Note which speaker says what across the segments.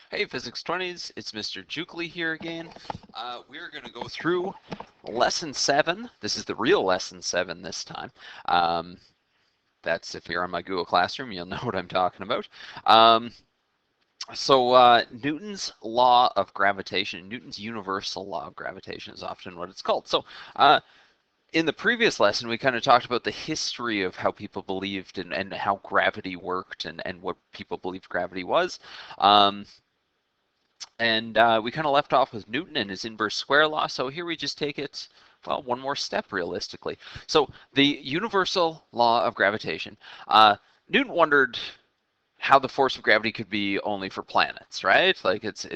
Speaker 1: Hey, Physics 20s, it's Mr. Jukely here again. We're going to go through Lesson 7. This is the real Lesson 7 this time. That's if you're on my Google Classroom, you'll know what I'm talking about. Newton's law of gravitation, Newton's universal law of gravitation is often what it's called. In the previous lesson, we kind of talked about the history of how people believed and how gravity worked and what people believed gravity was. We kind of left off with Newton and his inverse square law. So here we just take it, well, one more step realistically. So the universal law of gravitation. Newton wondered how the force of gravity could be only for planets, right? Like it's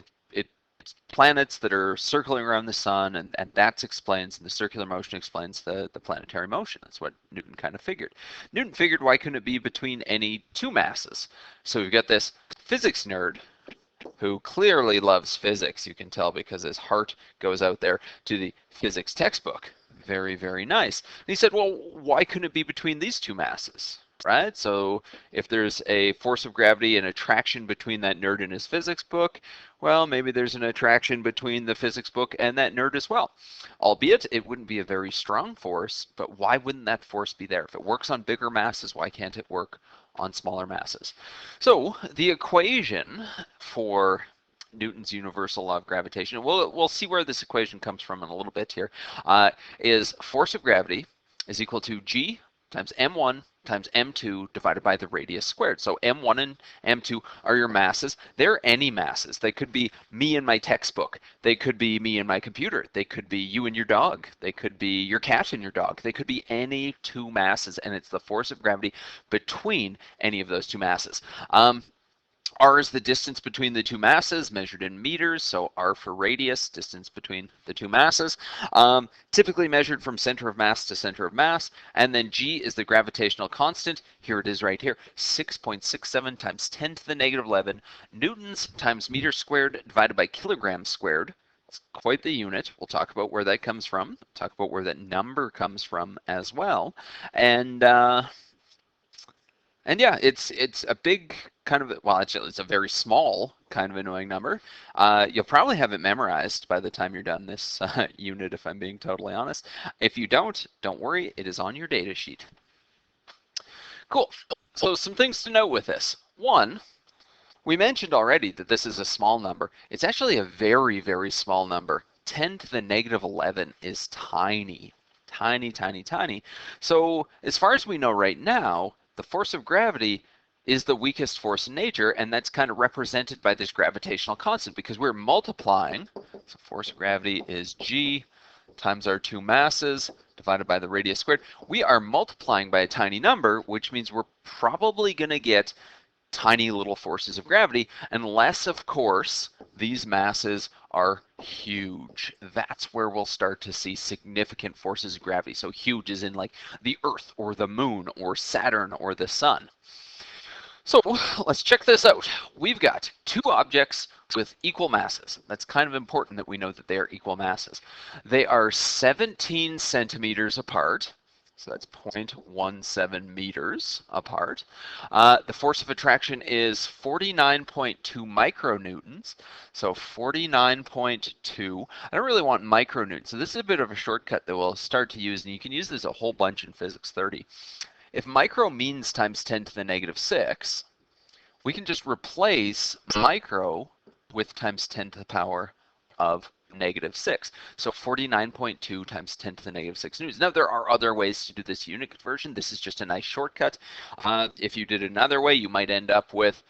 Speaker 1: planets that are circling around the sun, and that explains, and the circular motion explains the planetary motion. That's what Newton kind of figured. Newton figured, why couldn't it be between any two masses? So we've got this physics nerd who clearly loves physics. You can tell because his heart goes out there to the physics textbook. Very, very nice. And he said, well, why couldn't it be between these two masses? Right? So if there's a force of gravity and attraction between that nerd and his physics book, well, maybe there's an attraction between the physics book and that nerd as well. Albeit it wouldn't be a very strong force, but why wouldn't that force be there? If it works on bigger masses, why can't it work on smaller masses? So the equation for Newton's universal law of gravitation, we'll see where this equation comes from in a little bit here, is force of gravity is equal to G times m1 times m2 divided by the radius squared. So m1 and m2 are your masses. They're any masses. They could be me and my textbook. They could be me and my computer. They could be you and your dog. They could be your cat and your dog. They could be any two masses, and it's the force of gravity between any of those two masses. R is the distance between the two masses measured in meters, so R for radius, distance between the two masses, typically measured from center of mass to center of mass. And then G is the gravitational constant. Here it is right here, 6.67 times 10 to the negative 11 newtons times meter squared divided by kilograms squared. It's quite the unit. We'll talk about where that comes from, talk about where that number comes from as well. And yeah, it's a big kind of, well, actually, it's a very small kind of annoying number. You'll probably have it memorized by the time you're done this unit, if I'm being totally honest. If you don't worry, it is on your data sheet. Cool. So some things to note with this. One, we mentioned already that this is a small number. It's actually a very, very small number. 10 to the negative 11 is tiny. Tiny, tiny, tiny. So as far as we know right now, the force of gravity is the weakest force in nature, and that's kind of represented by this gravitational constant because we're multiplying. So force of gravity is G times our two masses divided by the radius squared. We are multiplying by a tiny number, which means we're probably going to get tiny little forces of gravity, unless, of course, these masses are huge. That's where we'll start to see significant forces of gravity. So huge is in like the Earth or the Moon or Saturn or the Sun. So let's check this out. We've got two objects with equal masses. That's kind of important that we know that they are equal masses. They are 17 centimeters apart. So that's 0.17 meters apart. The force of attraction is 49.2 micronewtons. So 49.2. I don't really want micronewtons. So this is a bit of a shortcut that we'll start to use, and you can use this a whole bunch in Physics 30. If micro means times 10 to the negative 6, we can just replace micro with times 10 to the power of negative 6. So 49.2 times 10 to the negative 6 newtons. Now, there are other ways to do this unit conversion. This is just a nice shortcut. If you did it another way, you might end up with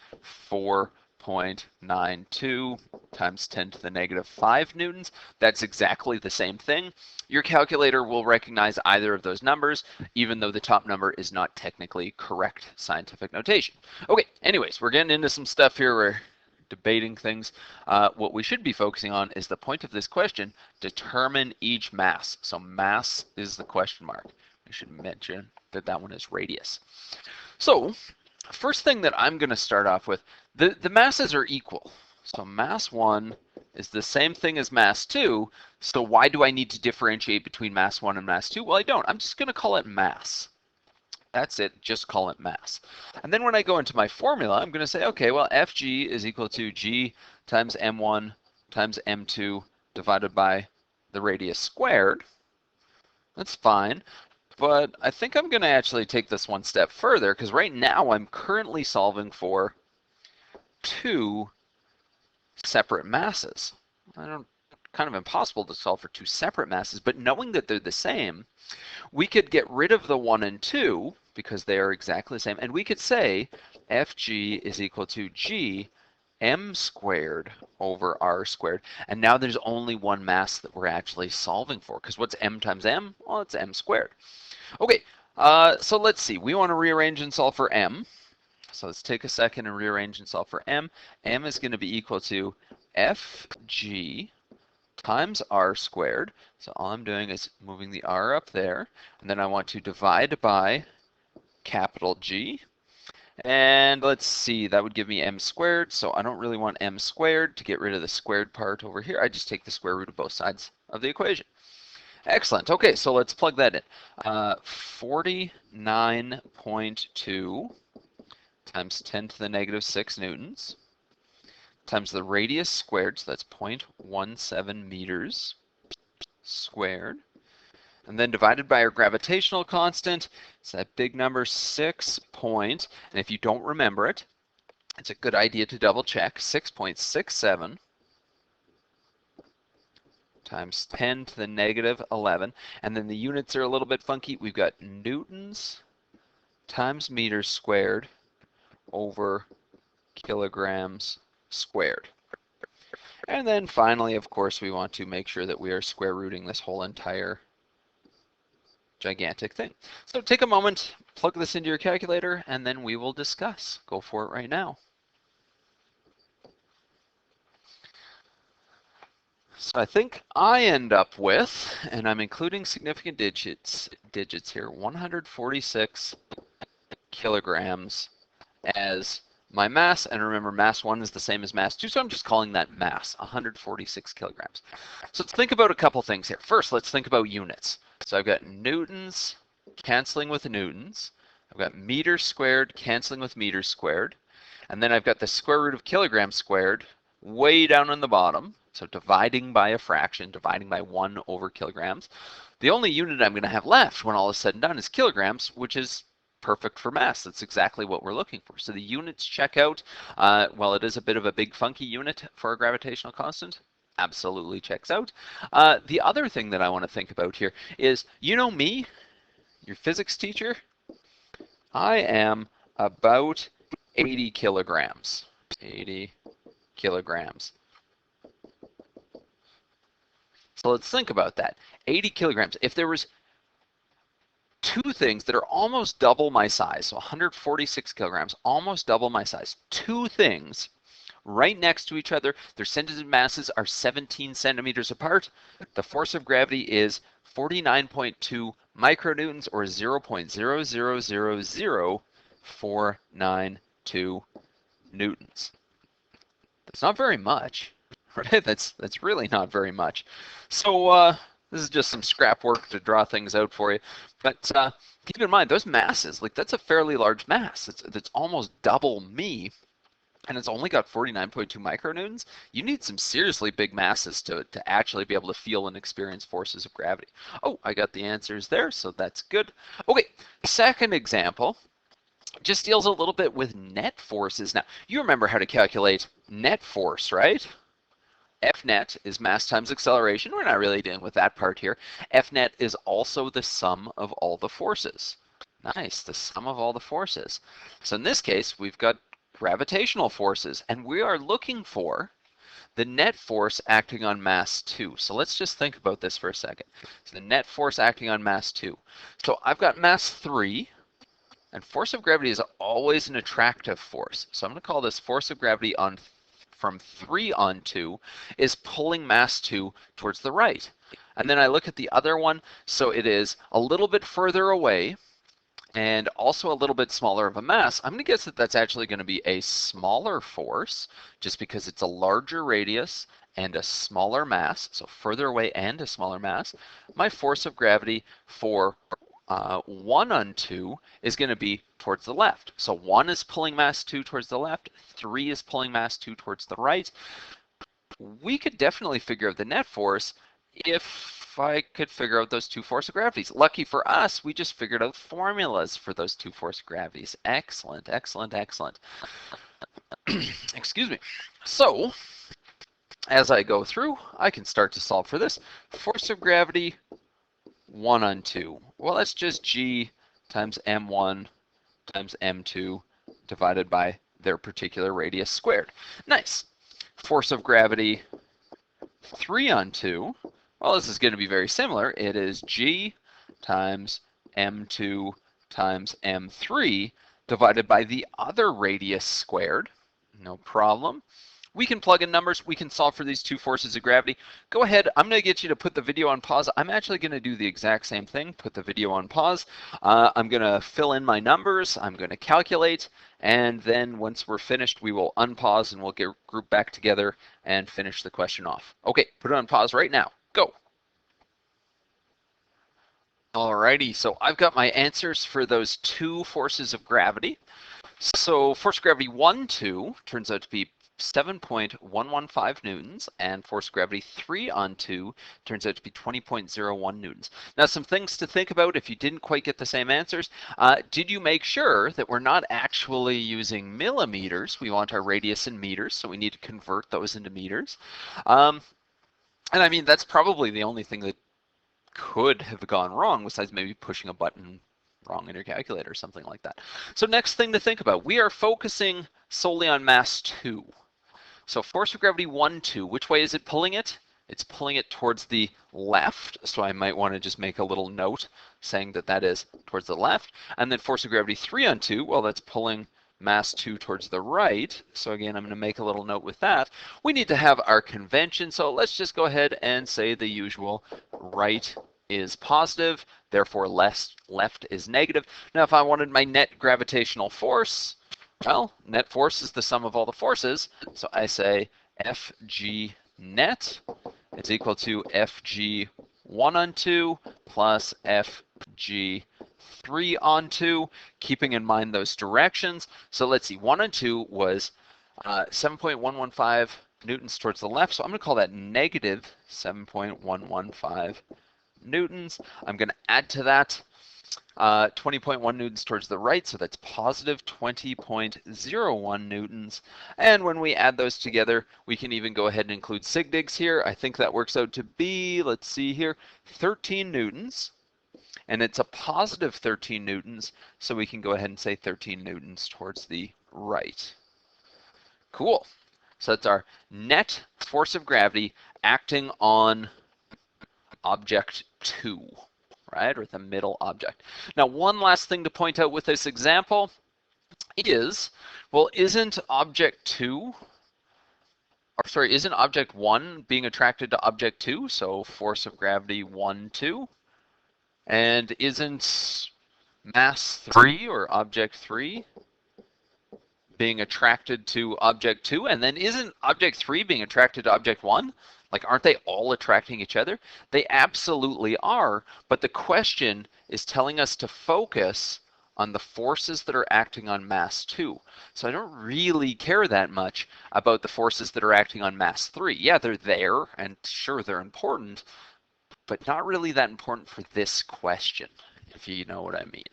Speaker 1: 4.92 times 10 to the negative 5 newtons. That's exactly the same thing. Your calculator will recognize either of those numbers, even though the top number is not technically correct scientific notation. Okay, anyways, we're getting into some stuff here. We're debating things. What we should be focusing on is the point of this question: determine each mass. So mass is the question mark. We should mention that that one is radius. So first thing that I'm going to start off with, the masses are equal. So mass 1 is the same thing as mass 2. So why do I need to differentiate between mass 1 and mass 2? Well, I don't. I'm just going to call it mass. That's it, just call it mass. And then when I go into my formula, I'm going to say, okay, well, Fg is equal to g times m1 times m2 divided by the radius squared. That's fine, but I think I'm going to actually take this one step further, because right now I'm currently solving for two separate masses. Kind of impossible to solve for two separate masses, but knowing that they're the same, we could get rid of the 1 and 2 because they are exactly the same, and we could say Fg is equal to g m squared over r squared, and now there's only one mass that we're actually solving for, because what's m times m? Well, it's m squared. Okay, so let's see. We want to rearrange and solve for m. So let's take a second and rearrange and solve for m. M is going to be equal to Fg times r squared. So all I'm doing is moving the r up there, and then I want to divide by capital G. And let's see, that would give me m squared, so I don't really want m squared. To get rid of the squared part over here, I just take the square root of both sides of the equation. Excellent. Okay, so let's plug that in. 49.2 times 10 to the negative 6 newtons times the radius squared, so that's 0.17 meters squared, and then divided by our gravitational constant. It's that big number 6 point, and if you don't remember it, it's a good idea to double check. 6.67 times 10 to the negative 11, and then the units are a little bit funky. We've got newtons times meters squared over kilograms squared. And then finally, of course, we want to make sure that we are square rooting this whole entire gigantic thing. So take a moment, plug this into your calculator, and then we will discuss. Go for it right now. So I think I end up with, and I'm including significant digits here, 146 kilograms as my mass, and remember mass 1 is the same as mass 2, so I'm just calling that mass, 146 kilograms. So let's think about a couple things here. First, let's think about units. So I've got newtons canceling with newtons. I've got meters squared canceling with meters squared. And then I've got the square root of kilograms squared way down on the bottom. So dividing by a fraction, dividing by 1 over kilograms. The only unit I'm going to have left when all is said and done is kilograms, which is perfect for mass. That's exactly what we're looking for. So the units check out. While it is a bit of a big funky unit for a gravitational constant, absolutely checks out. The other thing that I want to think about here is, you know me, your physics teacher, I am about 80 kilograms. 80 kilograms. So let's think about that. 80 kilograms. If there was two things that are almost double my size, so 146 kilograms, almost double my size, two things right next to each other, their centers of masses are 17 centimeters apart, the force of gravity is 49.2 micronewtons, or 0.0000492 newtons. That's not very much, right? That's really not very much. So this is just some scrap work to draw things out for you. But keep in mind, those masses, like that's a fairly large mass. It's almost double me, and it's only got 49.2 micronewtons. You need some seriously big masses to actually be able to feel and experience forces of gravity. Oh, I got the answers there, so that's good. Okay, second example just deals a little bit with net forces. Now, you remember how to calculate net force, right? F net is mass times acceleration. We're not really dealing with that part here. F net is also the sum of all the forces. Nice, the sum of all the forces. So in this case, we've got gravitational forces, and we are looking for the net force acting on mass 2. So let's just think about this for a second. So the net force acting on mass 2. So I've got mass 3, and force of gravity is always an attractive force. So I'm going to call this force of gravity on from 3 on 2 is pulling mass 2 towards the right. And then I look at the other one, so it is a little bit further away and also a little bit smaller of a mass. I'm going to guess that that's actually going to be a smaller force just because it's a larger radius and a smaller mass, so further away and a smaller mass. My force of gravity for 1 on 2 is going to be towards the left. So 1 is pulling mass 2 towards the left, 3 is pulling mass 2 towards the right. We could definitely figure out the net force if I could figure out those two force of gravities. Lucky for us, we just figured out formulas for those two force of gravities. Excellent, excellent, excellent. Excuse me. So, as I go through, I can start to solve for this. Force of gravity 1 on 2. Well, that's just G times M1 times M2 divided by their particular radius squared. Nice. Force of gravity 3 on 2. Well, this is going to be very similar. It is G times M2 times M3 divided by the other radius squared. No problem. We can plug in numbers. We can solve for these two forces of gravity. Go ahead. I'm going to get you to put the video on pause. I'm actually going to do the exact same thing. Put the video on pause. I'm going to fill in my numbers. I'm going to calculate. And then once we're finished, we will unpause and we'll get grouped back together and finish the question off. Okay, put it on pause right now. Go. Alrighty, so I've got my answers for those two forces of gravity. So force of gravity 1, 2 turns out to be 7.115 newtons, and force of gravity 3 on 2 turns out to be 20.01 newtons. Now, some things to think about if you didn't quite get the same answers. Did you make sure that we're not actually using millimeters? We want our radius in meters, so we need to convert those into meters. And I mean, that's probably the only thing that could have gone wrong, besides maybe pushing a button wrong in your calculator or something like that. So next thing to think about, we are focusing solely on mass 2. So force of gravity 1, 2, which way is it pulling it? It's pulling it towards the left, so I might want to just make a little note saying that that is towards the left. And then force of gravity 3 on 2, well, that's pulling mass 2 towards the right. So again, I'm going to make a little note with that. We need to have our convention, so let's just go ahead and say the usual. Right is positive, therefore left is negative. Now, if I wanted my net gravitational force, well, net force is the sum of all the forces, so I say Fg net is equal to Fg 1 on 2 plus Fg 3 on 2, keeping in mind those directions. So let's see, 1 on 2 was 7.115 newtons towards the left, so I'm going to call that negative 7.115 newtons. I'm going to add to that 20.1 newtons towards the right, so that's positive 20.01 newtons. And when we add those together, we can even go ahead and include sig digs here. I think that works out to be, let's see here, 13 newtons. And it's a positive 13 newtons, so we can go ahead and say 13 newtons towards the right. Cool. So that's our net force of gravity acting on object 2, right, or the middle object. Now, one last thing to point out with this example is, well, isn't object 1 being attracted to object 2? So force of gravity 1, 2. And isn't mass 3 or object 3 being attracted to object 2? And then isn't object 3 being attracted to object 1? Like, aren't they all attracting each other? They absolutely are, but the question is telling us to focus on the forces that are acting on mass 2. So I don't really care that much about the forces that are acting on mass 3. Yeah, they're there, and sure, they're important, but not really that important for this question, if you know what I mean.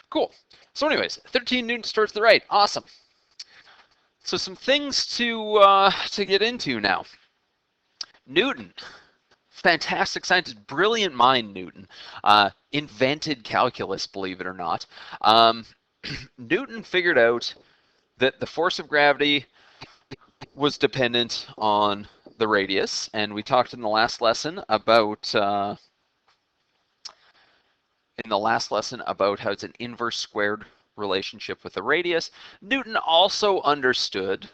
Speaker 1: Cool. So anyways, 13 newtons towards the right. Awesome. So some things to get into now. Newton, fantastic scientist, brilliant mind, Newton. Invented calculus, believe it or not. Newton figured out that the force of gravity was dependent on the radius, and we talked in the last lesson about how it's an inverse squared relationship with the radius. Newton also understood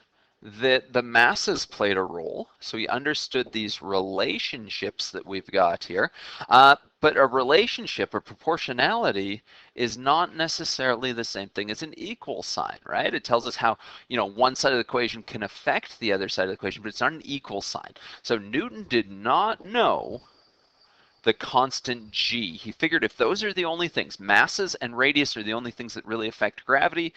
Speaker 1: that the masses played a role, so he understood these relationships that we've got here. But a relationship, or proportionality, is not necessarily the same thing as an equal sign, right? It tells us how, one side of the equation can affect the other side of the equation, but it's not an equal sign. So Newton did not know the constant g. He figured if those are the only things, masses and radius are the only things that really affect gravity,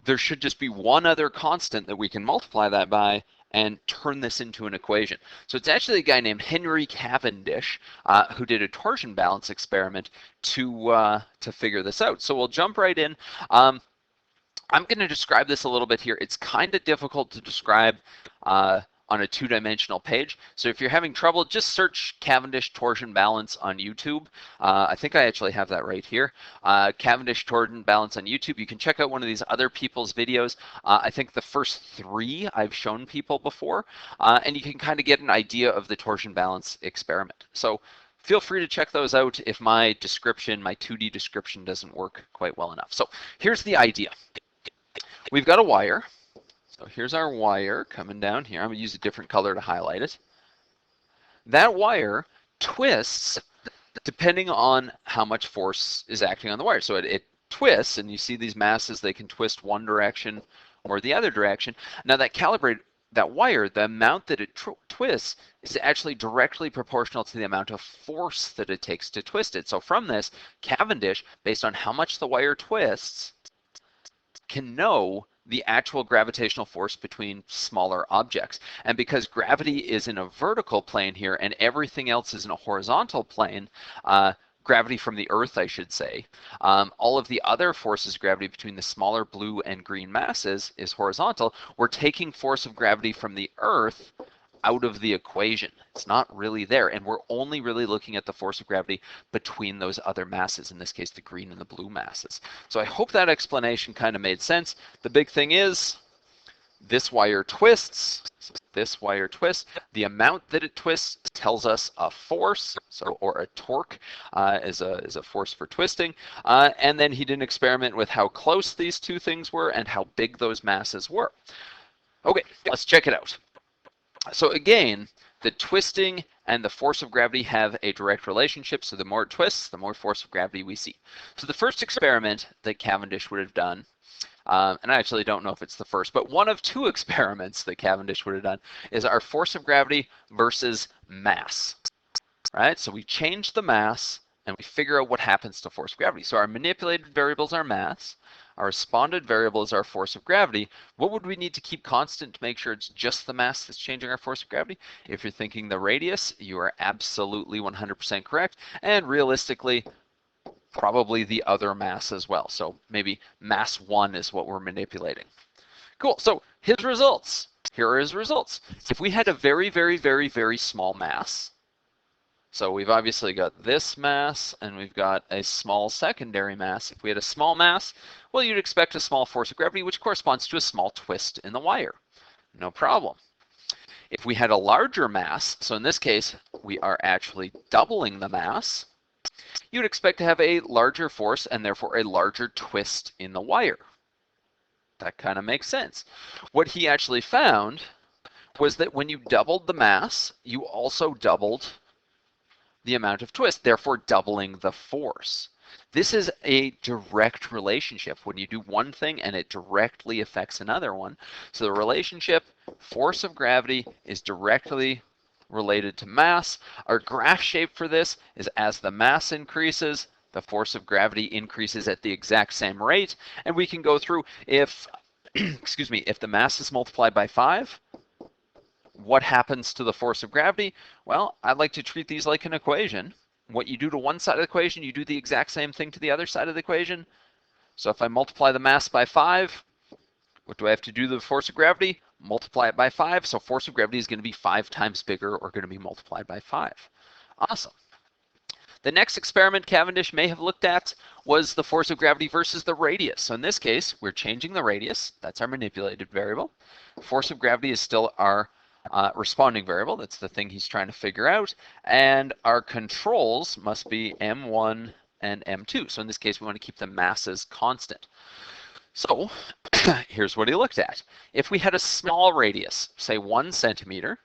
Speaker 1: there should just be one other constant that we can multiply that by and turn this into an equation. So it's actually a guy named Henry Cavendish who did a torsion balance experiment to figure this out. So we'll jump right in. I'm going to describe this a little bit here. It's kind of difficult to describe on a two-dimensional page. So if you're having trouble, just search Cavendish torsion balance on YouTube. I think I actually have that right here. Cavendish torsion balance on YouTube. You can check out one of these other people's videos. I think the first 3 I've shown people before, and you can kind of get an idea of the torsion balance experiment. So feel free to check those out if my description, my 2D description doesn't work quite well enough. So here's the idea. We've got a wire. So here's our wire coming down here. I'm going to use a different color to highlight it. That wire twists depending on how much force is acting on the wire. So it twists, and you see these masses, they can twist one direction or the other direction. Now that wire, the amount that it twists is actually directly proportional to the amount of force that it takes to twist it. So from this, Cavendish, based on how much the wire twists, can know the actual gravitational force between smaller objects. And because gravity is in a vertical plane here and everything else is in a horizontal plane, gravity from the Earth, I should say, all of the other forces of gravity between the smaller blue and green masses is horizontal. We're taking force of gravity from the Earth out of the equation. It's not really there, and we're only really looking at the force of gravity between those other masses, in this case the green and the blue masses. So I hope that explanation kind of made sense. The big thing is this wire twists. So this wire twists. The amount that it twists tells us a force, or a torque is a force for twisting. And then he did an experiment with how close these two things were and how big those masses were. Okay, let's check it out. So again, the twisting and the force of gravity have a direct relationship. So the more it twists, the more force of gravity we see. So the first experiment that Cavendish would have done, and I actually don't know if it's the first, but one of 2 experiments that Cavendish would have done is our force of gravity versus mass. Right? So we change the mass and we figure out what happens to force of gravity. So our manipulated variable is our mass. Our responded variable is our force of gravity. What would we need to keep constant to make sure it's just the mass that's changing our force of gravity? If you're thinking the radius, you are absolutely 100% correct. And realistically, probably the other mass as well. So maybe mass 1 is what we're manipulating. Cool. So his results. Here are his results. If we had a very, very, very, very small mass, so we've obviously got this mass and we've got a small secondary mass. If we had a small mass, well, you'd expect a small force of gravity, which corresponds to a small twist in the wire. No problem. If we had a larger mass, so in this case, we are actually doubling the mass, you'd expect to have a larger force and therefore a larger twist in the wire. That kind of makes sense. What he actually found was that when you doubled the mass, you also doubled the amount of twist, therefore doubling the force. This is a direct relationship when you do one thing and it directly affects another one. So the relationship, force of gravity, is directly related to mass. Our graph shape for this is as the mass increases, the force of gravity increases at the exact same rate. And we can go through if, excuse me, if the mass is multiplied by 5, what happens to the force of gravity? Well, I like to treat these like an equation. What you do to one side of the equation, you do the exact same thing to the other side of the equation. So if I multiply the mass by 5, what do I have to do to the force of gravity? Multiply it by 5. So force of gravity is going to be 5 times bigger, or going to be multiplied by 5. Awesome. The next experiment Cavendish may have looked at was the force of gravity versus the radius. So in this case, we're changing the radius. That's our manipulated variable. Force of gravity is still our responding variable. That's the thing he's trying to figure out. And our controls must be m1 and m2. So in this case, we want to keep the masses constant. So here's what he looked at. If we had a small radius, say 1 centimeter,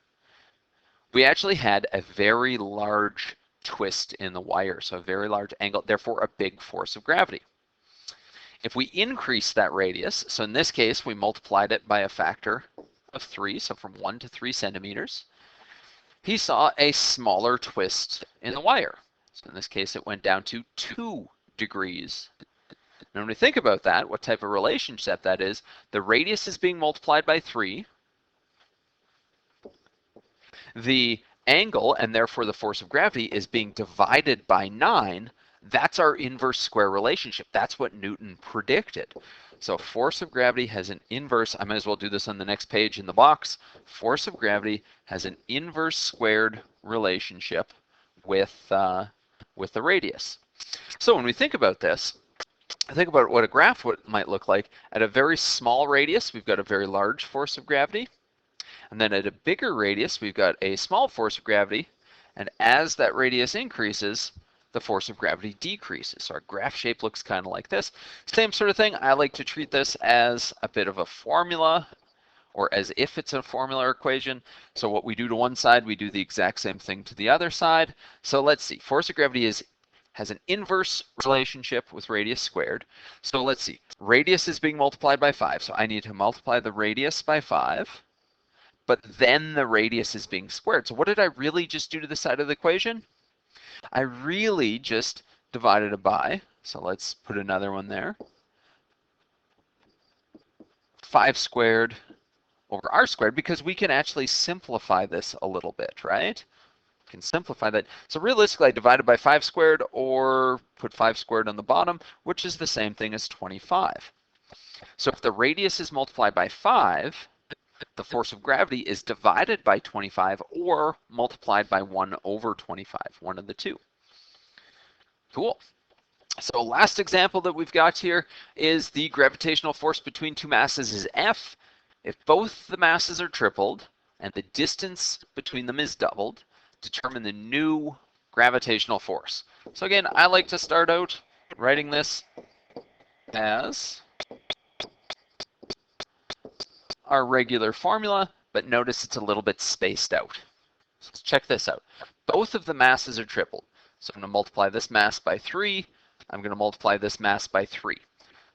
Speaker 1: we actually had a very large twist in the wire, so a very large angle, therefore a big force of gravity. If we increase that radius, so in this case, we multiplied it by a factor of 3, so from 1 to 3 centimeters, he saw a smaller twist in the wire. So in this case, it went down to 2 degrees. Now when we think about that, what type of relationship that is, the radius is being multiplied by 3. The angle, and therefore the force of gravity, is being divided by 9. That's our inverse square relationship. That's what Newton predicted. So force of gravity has an inverse, I might as well do this on the next page in the box. Force of gravity has an inverse squared relationship with the radius. So when we think about this, think about what a graph might look like. At a very small radius, we've got a very large force of gravity. And then at a bigger radius, we've got a small force of gravity. And as that radius increases, the force of gravity decreases. So our graph shape looks kind of like this. Same sort of thing. I like to treat this as a bit of a formula, or as if it's a formula equation. So what we do to one side, we do the exact same thing to the other side. So let's see. Force of gravity has an inverse relationship with radius squared. So let's see. Radius is being multiplied by 5. So I need to multiply the radius by 5. But then the radius is being squared. So what did I really just do to the side of the equation? I really just divided it by, so let's put another one there, 5 squared over r squared, because we can actually simplify this a little bit, right? We can simplify that. So realistically, I divided by 5 squared, or put 5 squared on the bottom, which is the same thing as 25. So if the radius is multiplied by 5, the force of gravity is divided by 25 or multiplied by 1 over 25, one of the two. Cool. So last example that we've got here is the gravitational force between two masses is F. If both the masses are tripled and the distance between them is doubled, determine the new gravitational force. So again, I like to start out writing this as our regular formula, but notice it's a little bit spaced out. So let's check this out. Both of the masses are tripled. So I'm going to multiply this mass by 3. I'm going to multiply this mass by 3.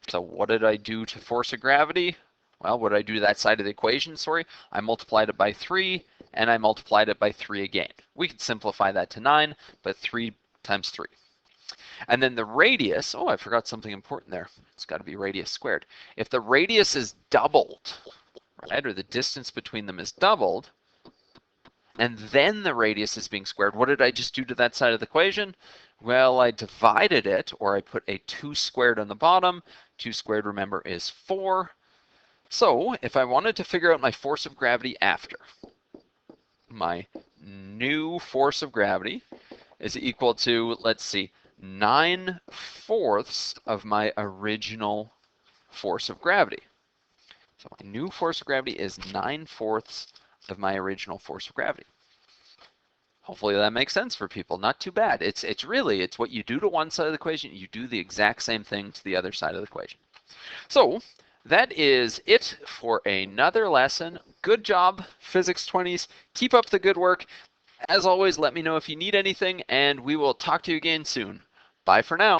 Speaker 1: So what did I do to force of gravity? Well, what did I do to that side of the equation? Sorry, I multiplied it by 3, and I multiplied it by 3 again. We could simplify that to 9, but 3 times 3. And then the radius, oh, I forgot something important there. It's got to be radius squared. If the radius is doubled, right, or the distance between them is doubled, and then the radius is being squared, what did I just do to that side of the equation? Well, I divided it, or I put a 2 squared on the bottom. 2 squared, remember, is 4. So if I wanted to figure out my force of gravity after, my new force of gravity is equal to, let's see, 9/4 of my original force of gravity. So my new force of gravity is 9/4 of my original force of gravity. Hopefully that makes sense for people. Not too bad. It's what you do to one side of the equation, you do the exact same thing to the other side of the equation. So that is it for another lesson. Good job, Physics 20s. Keep up the good work. As always, let me know if you need anything, and we will talk to you again soon. Bye for now.